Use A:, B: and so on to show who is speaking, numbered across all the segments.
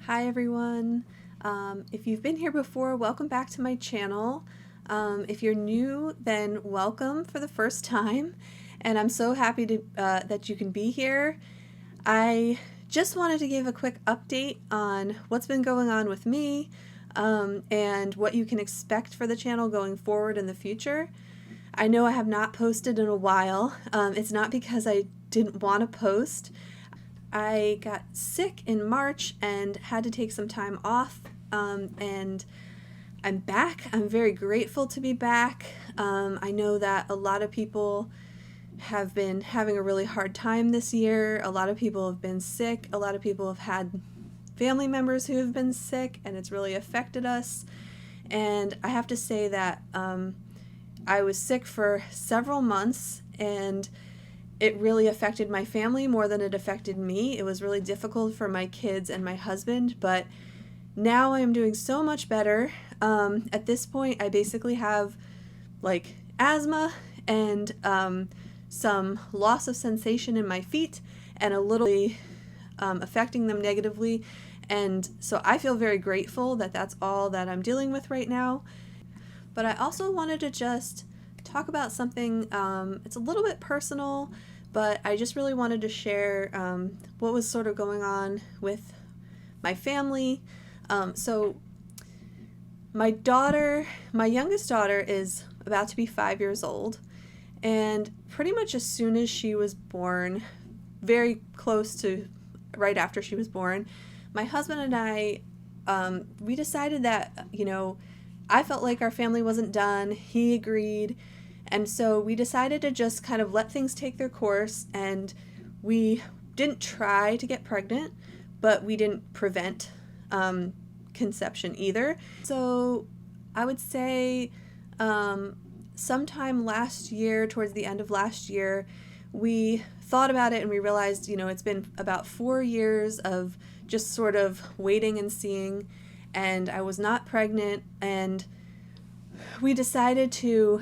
A: Hi everyone. If you've been here before, welcome back to my channel. If you're new, then welcome for the first time, and I'm so happy that you can be here. I just wanted to give a quick update on what's been going on with me and what you can expect for the channel going forward in the future. I know I have not posted in a while. It's not because I didn't want to post. I got sick in March and had to take some time off, and I'm back. I'm very grateful to be back. I know that a lot of people have been having a really hard time this year. A lot of people have been sick. A lot of people have had family members who have been sick, and it's really affected us. And I have to say that I was sick for several months, and it really affected my family more than it affected me. It was really difficult for my kids and my husband, but now I am doing so much better. At this point, I basically have like asthma and some loss of sensation in my feet and a little affecting them negatively. And so I feel very grateful that that's all that I'm dealing with right now. But I also wanted to just talk about something, it's a little bit personal, but I just really wanted to share what was sort of going on with my family. So my youngest daughter is about to be 5 years old, and pretty much as soon as she was born, very close to right after she was born, my husband and I, we decided that, I felt like our family wasn't done. He agreed. And so we decided to just kind of let things take their course, and we didn't try to get pregnant, but we didn't prevent conception either. So I would say sometime last year, towards the end of last year, we thought about it and we realized, it's been about 4 years of just sort of waiting and seeing, and I was not pregnant, and we decided to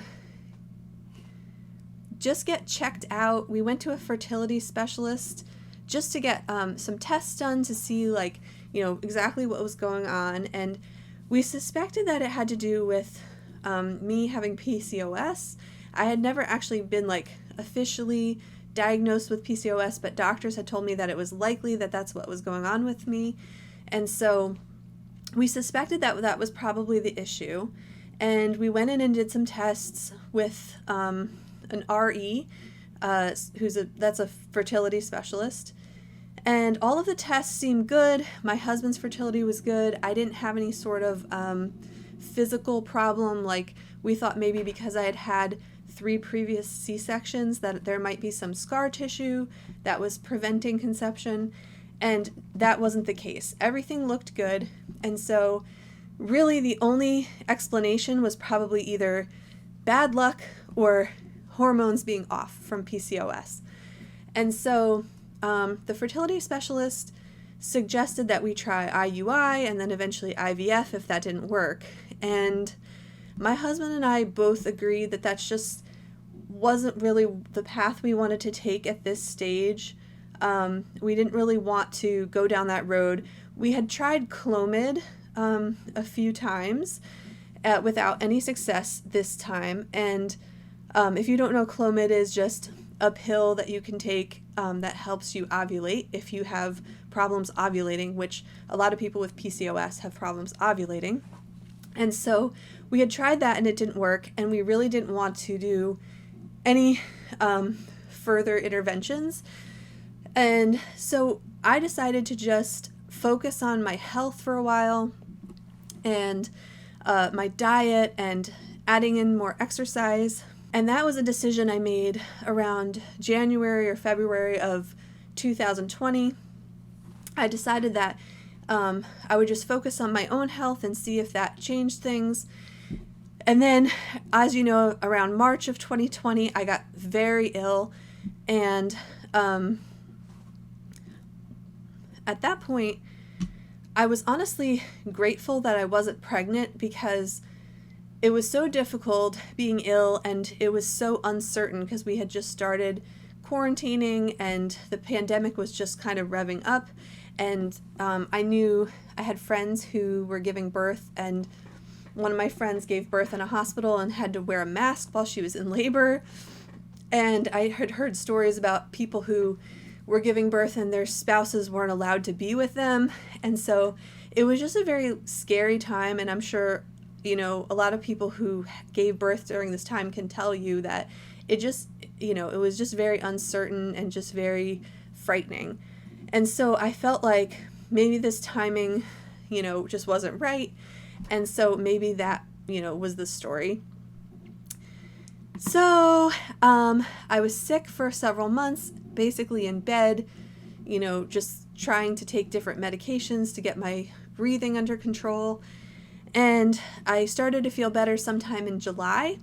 A: just get checked out. We went to a fertility specialist just to get some tests done to see exactly what was going on, and we suspected that it had to do with me having PCOS. I had never actually been officially diagnosed with PCOS, but doctors had told me that it was likely that that's what was going on with me, and so we suspected that that was probably the issue, and we went in and did some tests with an RE, that's a fertility specialist, and all of the tests seemed good. My husband's fertility was good. I didn't have any sort of physical problem, like we thought maybe because I had had 3 previous C-sections that there might be some scar tissue that was preventing conception, and that wasn't the case. Everything looked good, and so really the only explanation was probably either bad luck or hormones being off from PCOS. And so the fertility specialist suggested that we try IUI and then eventually IVF if that didn't work. And my husband and I both agreed that that's just wasn't really the path we wanted to take at this stage. We didn't really want to go down that road. We had tried Clomid a few times without any success this time, and if you don't know, Clomid is just a pill that you can take that helps you ovulate if you have problems ovulating, which a lot of people with PCOS have problems ovulating. And so we had tried that and it didn't work, and we really didn't want to do any further interventions. And so I decided to just focus on my health for a while and my diet and adding in more exercise. And that was a decision I made around January or February of 2020. I decided that I would just focus on my own health and see if that changed things. And then, as you know, around March of 2020, I got very ill. And at that point, I was honestly grateful that I wasn't pregnant, because it was so difficult being ill, and it was so uncertain because we had just started quarantining and the pandemic was just kind of revving up, And I knew I had friends who were giving birth, and one of my friends gave birth in a hospital and had to wear a mask while she was in labor. And I had heard stories about people who were giving birth and their spouses weren't allowed to be with them. And so it was just a very scary time. And I'm sure, a lot of people who gave birth during this time can tell you that it just, it was just very uncertain and just very frightening. And so I felt like maybe this timing, just wasn't right. And so maybe that, was the story. So I was sick for several months, basically in bed, just trying to take different medications to get my breathing under control. And I started to feel better sometime in July.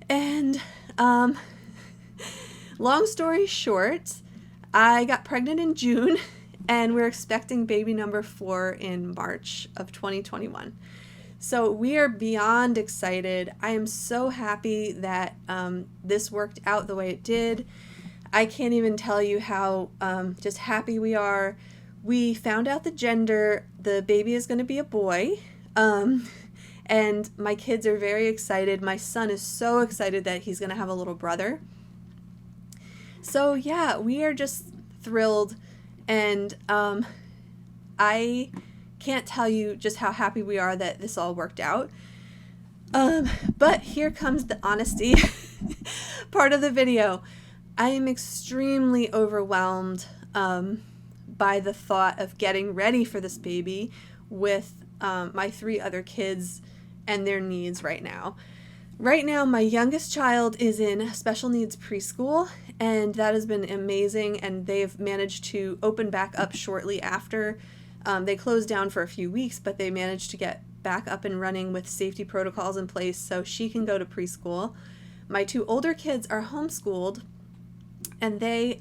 A: And long story short, I got pregnant in June, and we're expecting baby number 4 in March of 2021. So we are beyond excited. I am so happy that this worked out the way it did. I can't even tell you how just happy we are. We found out the gender. The baby is going to be a boy. And my kids are very excited. My son is so excited that he's going to have a little brother. So yeah, we are just thrilled. And I can't tell you just how happy we are that this all worked out. But here comes the honesty part of the video. I am extremely overwhelmed by the thought of getting ready for this baby with my 3 other kids and their needs right now. Right now, my youngest child is in special needs preschool, and that has been amazing, and they've managed to open back up shortly after. They closed down for a few weeks, but they managed to get back up and running with safety protocols in place so she can go to preschool. My 2 older kids are homeschooled, and they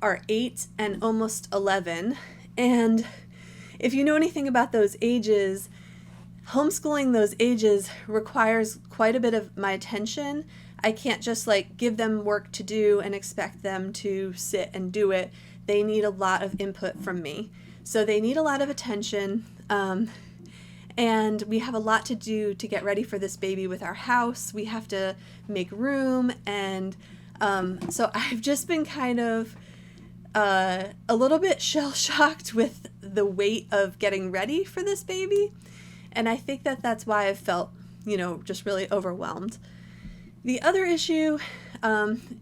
A: are 8 and almost 11. And if you know anything about those ages, homeschooling those ages requires quite a bit of my attention. I can't just give them work to do and expect them to sit and do it. They need a lot of input from me. So they need a lot of attention. And we have a lot to do to get ready for this baby with our house. We have to make room. And so I've just been kind of a little bit shell-shocked with the weight of getting ready for this baby. And I think that that's why I've felt, just really overwhelmed. The other issue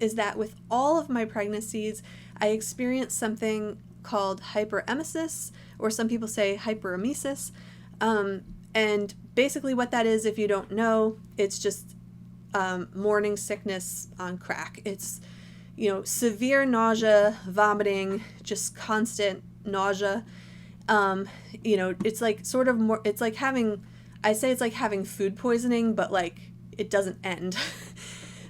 A: is that with all of my pregnancies, I experienced something called hyperemesis, or some people say hyperemesis. And basically what that is, if you don't know, it's just morning sickness on crack. It's, severe nausea, vomiting, just constant nausea. It's like sort of more, it's like having, I say it's like having food poisoning, but it doesn't end.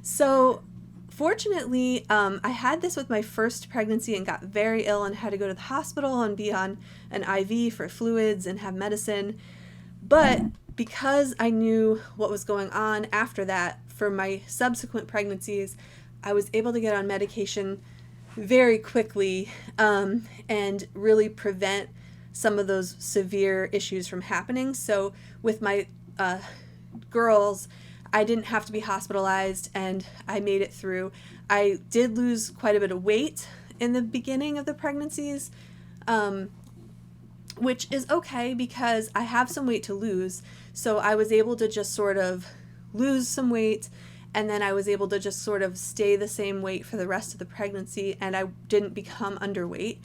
A: So fortunately, I had this with my first pregnancy and got very ill and had to go to the hospital and be on an IV for fluids and have medicine. But because I knew what was going on after that, for my subsequent pregnancies, I was able to get on medication very quickly and really prevent some of those severe issues from happening. So with my girls, I didn't have to be hospitalized, and I made it through. I did lose quite a bit of weight in the beginning of the pregnancies, which is okay because I have some weight to lose. So I was able to just sort of lose some weight, and then I was able to just sort of stay the same weight for the rest of the pregnancy, and I didn't become underweight.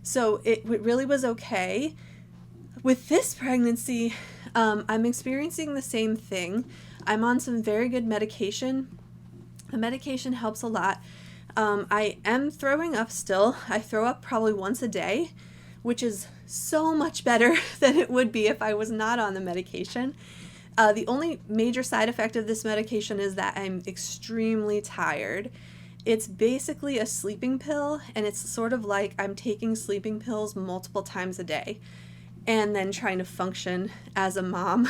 A: So it really was okay. With this pregnancy, I'm experiencing the same thing. I'm on some very good medication. The medication helps a lot. I am throwing up still. I throw up probably once a day, which is so much better than it would be if I was not on the medication. The only major side effect of this medication is that I'm extremely tired. It's basically a sleeping pill, and it's sort of like I'm taking sleeping pills multiple times a day and then trying to function as a mom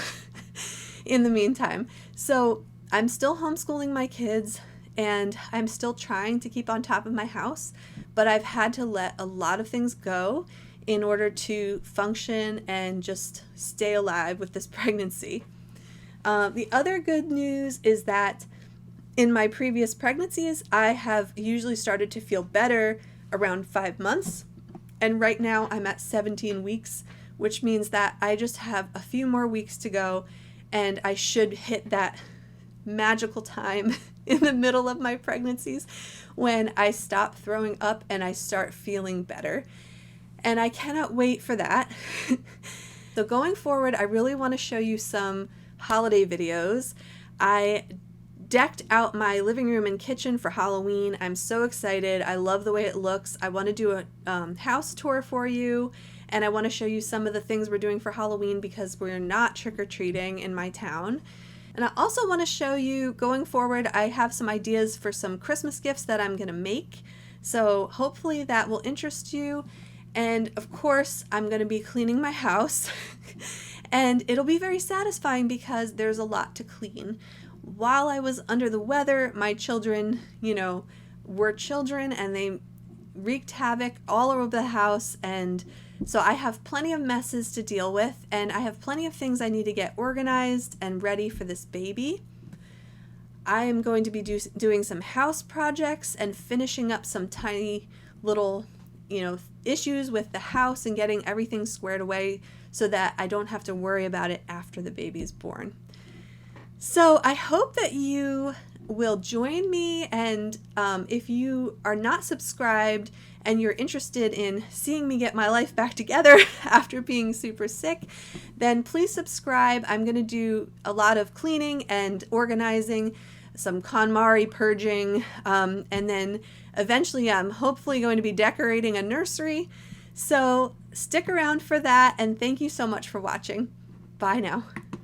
A: in the meantime. So I'm still homeschooling my kids, and I'm still trying to keep on top of my house, but I've had to let a lot of things go in order to function and just stay alive with this pregnancy. The other good news is that in my previous pregnancies, I have usually started to feel better around 5 months. And right now I'm at 17 weeks, which means that I just have a few more weeks to go and I should hit that magical time in the middle of my pregnancies when I stop throwing up and I start feeling better. And I cannot wait for that. So going forward, I really want to show you some holiday videos. I decked out my living room and kitchen for Halloween. I'm so excited. I love the way it looks. I want to do a house tour for you, and I want to show you some of the things we're doing for Halloween because we're not trick-or-treating in my town. And I also want to show you, going forward, I have some ideas for some Christmas gifts that I'm going to make. So hopefully that will interest you. And of course, I'm going to be cleaning my house. And it'll be very satisfying because there's a lot to clean. While I was under the weather, my children, were children and they wreaked havoc all over the house. And so I have plenty of messes to deal with, and I have plenty of things I need to get organized and ready for this baby. I am going to be doing some house projects and finishing up some tiny little, issues with the house and getting everything squared away so that I don't have to worry about it after the baby is born. So I hope that you will join me, and if you are not subscribed and you're interested in seeing me get my life back together after being super sick, then please subscribe. I'm going to do a lot of cleaning and organizing, some KonMari purging, and then eventually I'm hopefully going to be decorating a nursery. So stick around for that, and thank you so much for watching. Bye now.